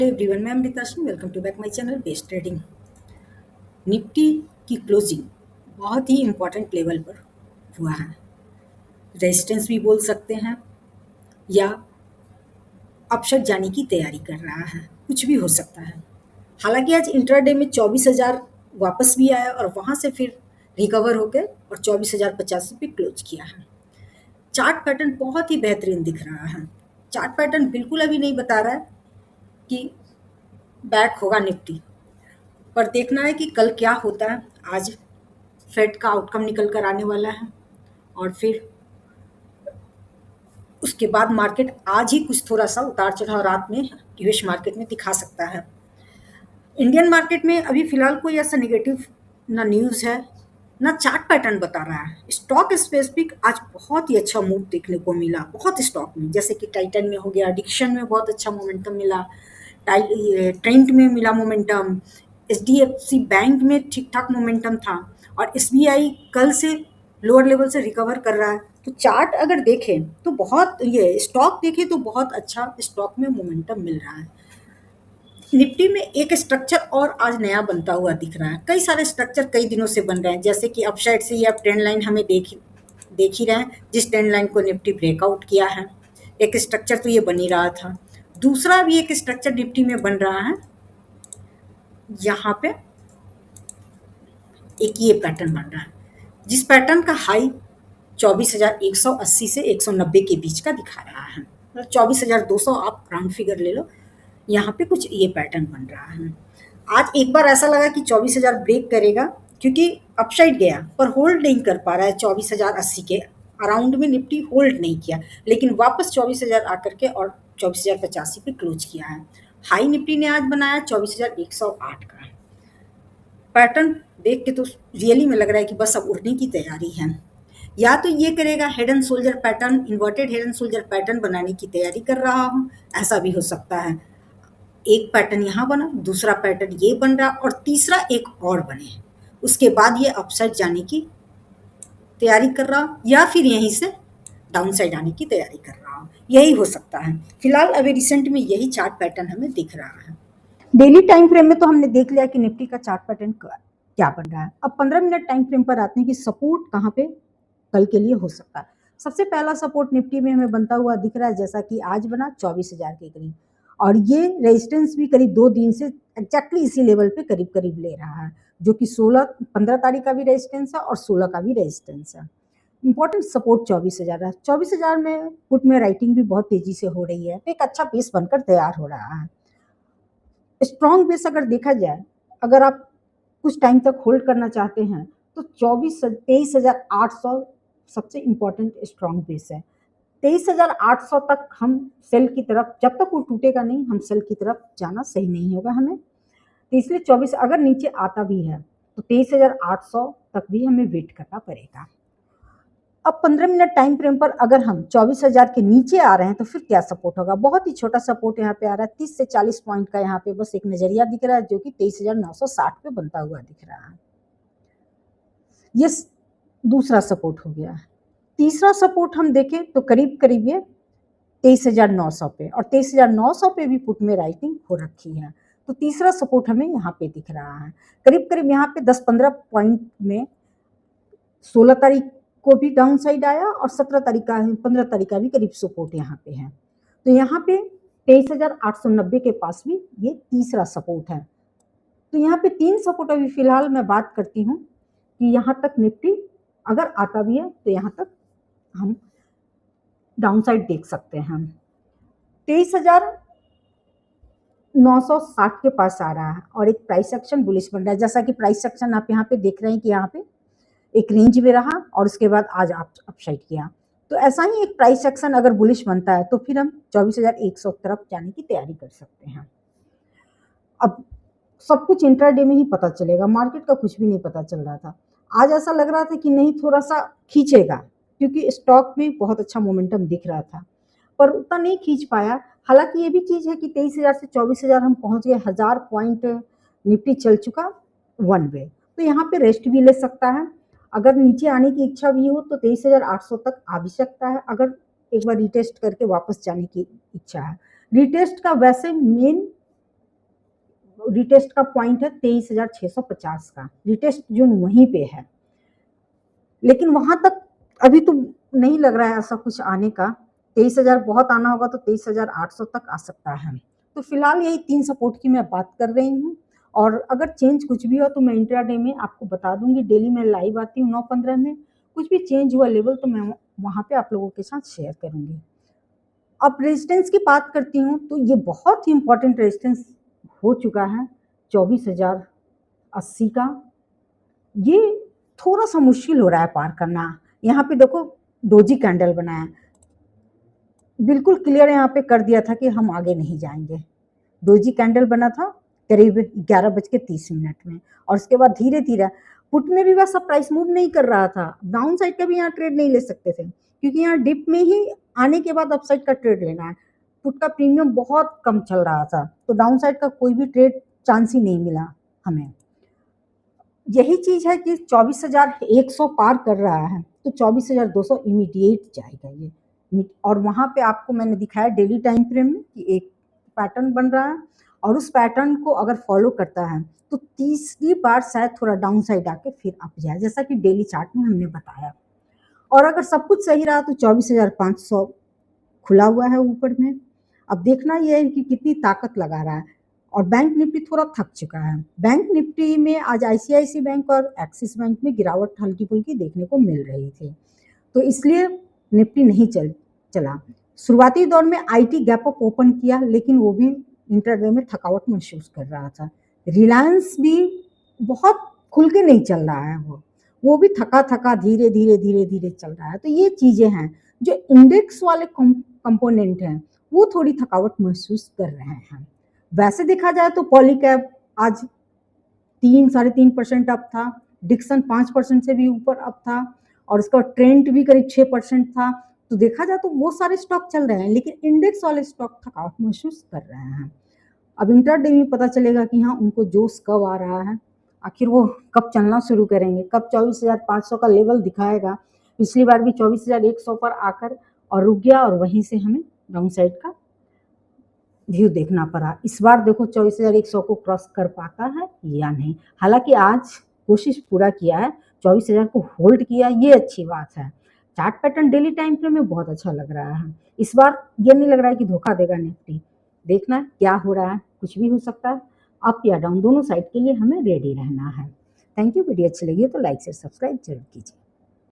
Everyone, मैं Amrita Singh. Welcome to back my channel best trading. Nifty की closing बहुत ही इम्पोर्टेंट लेवल पर हुआ है। रेजिस्टेंस भी बोल सकते हैं या अपशट जाने की तैयारी कर रहा है, कुछ भी हो सकता है। हालांकि आज इंट्राडे में 24,000 वापस भी आया और वहां से फिर रिकवर होकर और 24,085 पे क्लोज किया है। चार्ट पैटर्न बहुत ही बेहतरीन दिख रहा है। चार्ट पैटर्न बिल्कुल अभी नहीं बता रहा है कि बैक होगा निफ्टी, पर देखना है कि कल क्या होता है। आज फेड का आउटकम निकल कर आने वाला है और फिर उसके बाद मार्केट आज ही कुछ थोड़ा सा उतार चढ़ाव रात में यूएस मार्केट में दिखा सकता है। इंडियन मार्केट में अभी फिलहाल कोई ऐसा नेगेटिव ना न्यूज़ है ना चार्ट पैटर्न बता रहा है। स्टॉक स्पेसिफिक आज बहुत ही अच्छा मूव देखने को मिला। बहुत स्टॉक में, जैसे कि टाइटन में हो गया, डिक्शन में बहुत अच्छा मोमेंटम मिला, ट्रेंट में मिला मोमेंटम, एचडीएफसी बैंक में ठीक ठाक मोमेंटम था और एसबीआई कल से लोअर लेवल से रिकवर कर रहा है। तो चार्ट अगर देखें तो बहुत, ये स्टॉक देखें तो बहुत अच्छा स्टॉक में मोमेंटम मिल रहा है। निफ्टी में एक स्ट्रक्चर और आज नया बनता हुआ दिख रहा है। कई सारे स्ट्रक्चर कई दिनों से बन रहे हैं, जैसे कि अपसाइड से ये आप ट्रेंड लाइन हमें देख ही रहे हैं, जिस ट्रेंड लाइन को निफ्टी ब्रेकआउट किया है। एक स्ट्रक्चर तो ये बन ही रहा था। दूसरा भी एक स्ट्रक्चर निफ्टी में बन रहा है। यहाँ पे एक ये पैटर्न बन रहा है, जिस पैटर्न का हाई 24,180 से 190 के बीच का दिखा रहा है। मतलब 24,200 आप राउंड फिगर ले लो। यहाँ पे कुछ ये पैटर्न बन रहा है। आज एक बार ऐसा लगा कि 24,000 ब्रेक करेगा, क्योंकि अपसाइड गया पर होल्ड नहीं कर पा रहा है। 24,080 के अराउंड में निफ्टी होल्ड नहीं किया, लेकिन वापस 24,000 आकर के और 24,085 पे क्लोज किया है। हाई निफ्टी ने आज बनाया 24,108 का। पैटर्न देख के तो रियली में लग रहा है कि बस अब उड़ने की तैयारी है। या तो ये करेगा head and shoulder pattern, inverted head and shoulder pattern बनाने की तैयारी कर रहा हूँ, ऐसा भी हो सकता है। एक पैटर्न यहाँ बना, दूसरा पैटर्न ये बन रहा और तीसरा एक और बने, उसके बाद ये अपसाइड जाने की तैयारी कर रहा हूँ या फिर यहीं से डाउन साइड आने की तैयारी कर रहा हूँ, यही हो सकता है। फिलहाल अभी रिसेंट में यही चार्ट पैटर्न हमें दिख रहा है। डेली टाइम फ्रेम में तो हमने देख लिया कि निफ्टी का चार्ट पैटर्न क्या बन रहा है। अब 15 मिनट टाइम फ्रेम पर आते हैं कि सपोर्ट कहाँ पे कल के लिए हो सकता है। सबसे पहला सपोर्ट निफ्टी में हमें बनता हुआ दिख रहा है, जैसा कि आज बना 24,000 के करीब, और ये रेजिस्टेंस भी करीब 2 दिन से एग्जैक्टली इसी लेवल पे करीब करीब ले रहा है, जो कि 15 तारीख का भी रेजिस्टेंस है और 16 का भी रेजिस्टेंस है। इंपॉर्टेंट सपोर्ट 24,000 है। 24,000 में पुट में राइटिंग भी बहुत तेजी से हो रही है, तो एक अच्छा बेस बनकर तैयार हो रहा है। स्ट्रॉन्ग बेस अगर देखा जाए, अगर आप कुछ टाइम तक होल्ड करना चाहते हैं तो 23,800 सबसे इम्पोर्टेंट स्ट्रॉन्ग बेस है। 23,800 तक हम सेल की तरफ, जब तक वो टूटेगा नहीं, हम सेल की तरफ जाना सही नहीं होगा हमें। तो इसलिए 24 अगर नीचे आता भी है तो 23,800 तक भी हमें वेट करना पड़ेगा। अब 15 मिनट टाइम फ्रेम पर अगर हम 24,000 के नीचे आ रहे हैं तो फिर क्या सपोर्ट होगा। बहुत ही छोटा सपोर्ट यहाँ पे आ रहा है, 30 से 40 पॉइंट का यहाँ पे बस एक नजरिया दिख रहा है, जो कि 23,960 पे बनता हुआ दिख रहा है। ये दूसरा सपोर्ट हो गया। तीसरा सपोर्ट हम देखें तो करीब करीब ये 23,900 पे, और 23,900 पे भी पुट में राइटिंग हो रखी है। तो तीसरा सपोर्ट हमें यहाँ पे दिख रहा है। करीब करीब यहाँ पे 10-15 पॉइंट में 16 तारीख को भी डाउन साइड आया और 17 तारीख का 15 तारीख का भी करीब सपोर्ट यहाँ पे है। तो यहाँ पे 23,890 के पास भी ये तीसरा सपोर्ट है। तो यहाँ पे 3 सपोर्ट अभी फिलहाल मैं बात करती हूँ कि यहाँ तक निफ्टी अगर आता भी है तो यहाँ तक हम डाउन साइड देख सकते हैं। 23,960 के पास आ रहा है और एक प्राइस एक्शन बुलिश बन रहा है, जैसा कि प्राइस एक्शन आप यहाँ पे देख रहे हैं कि यहाँ पे एक रेंज में रहा और उसके बाद आज अपसाइड किया। तो ऐसा ही एक प्राइस एक्शन अगर बुलिश बनता है तो फिर हम 24,100 तरफ जाने की तैयारी कर सकते हैं। अब सब कुछ इंट्राडे में ही पता चलेगा, मार्केट का कुछ भी नहीं पता चल रहा था। आज ऐसा लग रहा था कि नहीं, थोड़ा सा खींचेगा, क्योंकि स्टॉक में बहुत अच्छा मोमेंटम दिख रहा था, पर उतना नहीं खींच पाया। हालांकि ये भी चीज़ है कि 23,000 से 24,000 हम पहुंच गए, 1000 पॉइंट निफ्टी चल चुका वन वे, तो यहाँ पे रेस्ट भी ले सकता है। अगर नीचे आने की इच्छा भी हो तो 23,800 तक आ भी सकता है, अगर एक बार रिटेस्ट करके वापस जाने की इच्छा है। रिटेस्ट का वैसे मेन रिटेस्ट का पॉइंट है 23,650 का, रिटेस्ट जोन वहीं पे है, लेकिन वहां तक अभी तो नहीं लग रहा है ऐसा कुछ आने का। 23,000 बहुत आना होगा तो 23,800 तक आ सकता है। तो फिलहाल यही 3 सपोर्ट की मैं बात कर रही हूँ, और अगर चेंज कुछ भी हो तो मैं इंट्राडे में आपको बता दूंगी। डेली मैं लाइव आती हूँ 9:15 में, कुछ भी चेंज हुआ लेवल तो मैं वहाँ पे आप लोगों के साथ शेयर करूंगी। अब रेजिस्टेंस की बात करती हूँ तो ये बहुत ही इंपॉर्टेंट रेजिस्टेंस हो चुका है 24,080 का। ये थोड़ा सा मुश्किल हो रहा है पार करना। यहाँ पे देखो डोजी कैंडल बनाया, बिल्कुल क्लियर यहाँ पे कर दिया था कि हम आगे नहीं जाएंगे। डोजी कैंडल बना था करीब 11:30 में, और उसके बाद धीरे धीरे पुट में भी वैसा प्राइस मूव नहीं कर रहा था, डाउन साइड का भी यहाँ ट्रेड नहीं ले सकते थे, क्योंकि यहाँ डिप में ही आने के बाद अपसाइड का ट्रेड लेना है। पुट का प्रीमियम बहुत कम चल रहा था, तो डाउन साइड का कोई भी ट्रेड चांस ही नहीं मिला हमें। यही चीज है कि 24,100 पार कर रहा है तो 24,200 इमीडिएट जाएगा ये, और वहां पे आपको मैंने दिखाया डेली टाइम फ्रेम में कि एक पैटर्न बन रहा है, और उस पैटर्न को अगर फॉलो करता है तो तीसरी बार शायद थोड़ा डाउन साइड आके फिर अप जाए, जैसा कि डेली चार्ट में हमने बताया। और अगर सब कुछ सही रहा तो 24,500 खुला हुआ है ऊपर में। अब देखना यह है कि कितनी ताकत लगा रहा है। और बैंक निफ्टी थोड़ा थक चुका है। बैंक निफ्टी में आज आईसीआईसी बैंक और एक्सिस बैंक में गिरावट हल्की फुल्की देखने को मिल रही थी, तो इसलिए निफ्टी नहीं चला। शुरुआती दौर में आईटी गैप अप ओपन किया, लेकिन वो भी इंटरडे में थकावट महसूस कर रहा था। रिलायंस भी बहुत खुल के नहीं चल रहा है, वो भी थका थका धीरे धीरे धीरे धीरे चल रहा है। तो ये चीजें हैं जो इंडेक्स वाले कंपोनेंट हैं, वो थोड़ी थकावट महसूस कर रहे हैं। वैसे देखा जाए तो पॉलीकैब आज 3-3.5% अप था, डिक्सन 5% से भी ऊपर अप था, और उसका ट्रेंड भी करीब 6% था। तो देखा जाए तो वो सारे स्टॉक चल रहे हैं, लेकिन इंडेक्स वाले स्टॉक थकावट महसूस कर रहे हैं। अब इंटरडे में पता चलेगा कि हाँ उनको जोश कब आ रहा है, आखिर वो कब चलना शुरू करेंगे, कब 24,500 का लेवल दिखाएगा। पिछली बार भी 24,100 पर आकर और रुक गया, और वहीं से हमें डाउन साइड का व्यू देखना पड़ा। इस बार देखो 24,100 को क्रॉस कर पाता है या नहीं। हालांकि आज कोशिश पूरा किया है, 24,000 को होल्ड किया, ये अच्छी बात है। Chart pattern daily time frame में बहुत अच्छा लग रहा है। इस बार ये नहीं लग रहा है कि धोखा देगा निफ्टी। देखना क्या हो रहा है, कुछ भी हो सकता है, अप या डाउन दोनों साइड के लिए हमें रेडी रहना है। Thank you. वीडियो अच्छी लगी हो तो लाइक से सब्सक्राइब जरूर कीजिए।